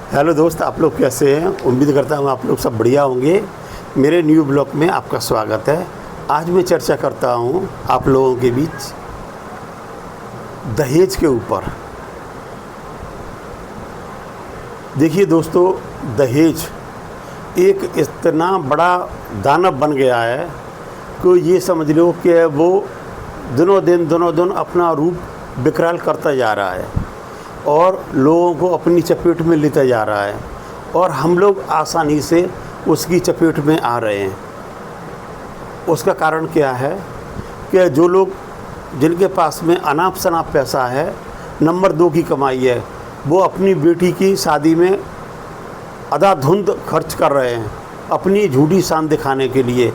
Hello दोस्त, आप लोग कैसे हैं? उम्मीद करता हूँ आप लोग सब बढ़िया होंगे। मेरे न्यू ब्लॉग में आपका स्वागत है। आज मैं चर्चा करता हूँ आप लोगों के बीच दहेज के ऊपर। देखिए दोस्तों, दहेज एक इतना बड़ा दानव बन गया है कि ये समझ लो कि वो दिनों दिन अपना रूप विकराल करता जा रहा है और लोगों को अपनी चपेट में लेता जा रहा है और हम लोग आसानी से उसकी चपेट में आ रहे हैं। उसका कारण क्या है कि जो लोग जिनके पास में अनाप शनाप पैसा है, नंबर 2 की कमाई है, वो अपनी बेटी की शादी में अंधाधुंध खर्च कर रहे हैं अपनी झूठी शान दिखाने के लिए,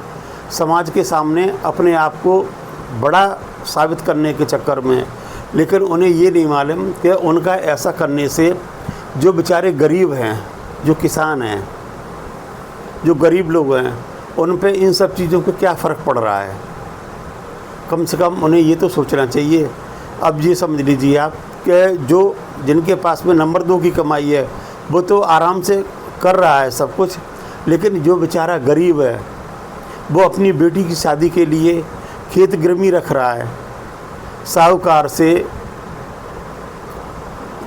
समाज के सामने अपने आप को बड़ा साबित करने के चक्कर में। लेकिन उन्हें ये नहीं मालूम कि उनका ऐसा करने से जो बेचारे गरीब हैं, जो किसान हैं, जो गरीब लोग हैं, उन पे इन सब चीज़ों को क्या फ़र्क पड़ रहा है। कम से कम उन्हें ये तो सोचना चाहिए। अब ये समझ लीजिए आप कि जो जिनके पास में नंबर 2 की कमाई है वो तो आराम से कर रहा है सब कुछ, लेकिन जो बेचारा गरीब है वो अपनी बेटी की शादी के लिए खेत गिरवी रख रहा है, साहूकार से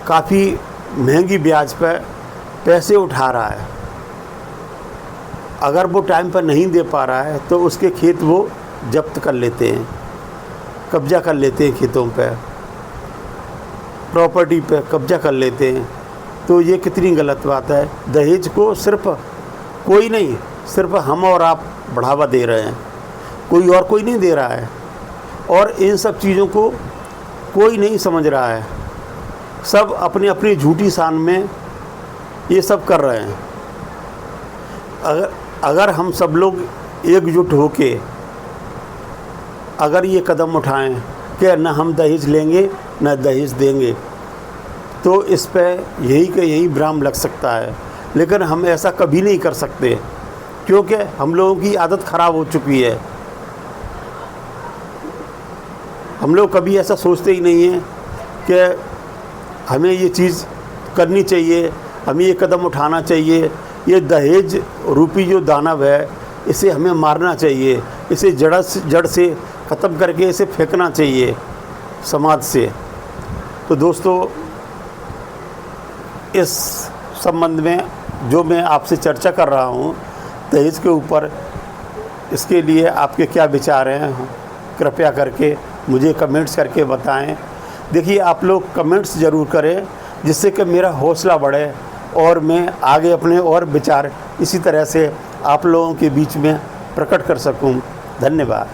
काफ़ी महंगी ब्याज पर पैसे उठा रहा है। अगर वो टाइम पर नहीं दे पा रहा है तो उसके खेत वो जब्त कर लेते हैं, कब्जा कर लेते हैं, खेतों पे, प्रॉपर्टी पे कब्जा कर लेते हैं। तो ये कितनी गलत बात है। दहेज को सिर्फ कोई नहीं, सिर्फ हम और आप बढ़ावा दे रहे हैं, कोई नहीं दे रहा है। और इन सब चीज़ों को कोई नहीं समझ रहा है। सब अपनी अपनी झूठी शान में ये सब कर रहे हैं। अगर हम सब लोग एकजुट होके अगर ये कदम उठाएं कि न हम दहेज लेंगे न दहेज देंगे, तो इस पे यही विराम लग सकता है। लेकिन हम ऐसा कभी नहीं कर सकते क्योंकि हम लोगों की आदत ख़राब हो चुकी है। हम लोग कभी ऐसा सोचते ही नहीं हैं कि हमें ये चीज़ करनी चाहिए, हमें ये कदम उठाना चाहिए। ये दहेज रूपी जो दानव है, इसे हमें मारना चाहिए, इसे जड़ से ख़त्म करके इसे फेंकना चाहिए समाज से। तो दोस्तों, इस संबंध में जो मैं आपसे चर्चा कर रहा हूँ दहेज के ऊपर, इसके लिए आपके क्या विचार हैं, कृपया करके मुझे कमेंट्स करके बताएं। देखिए, आप लोग कमेंट्स ज़रूर करें जिससे कि मेरा हौसला बढ़े और मैं आगे अपने और विचार इसी तरह से आप लोगों के बीच में प्रकट कर सकूं। धन्यवाद।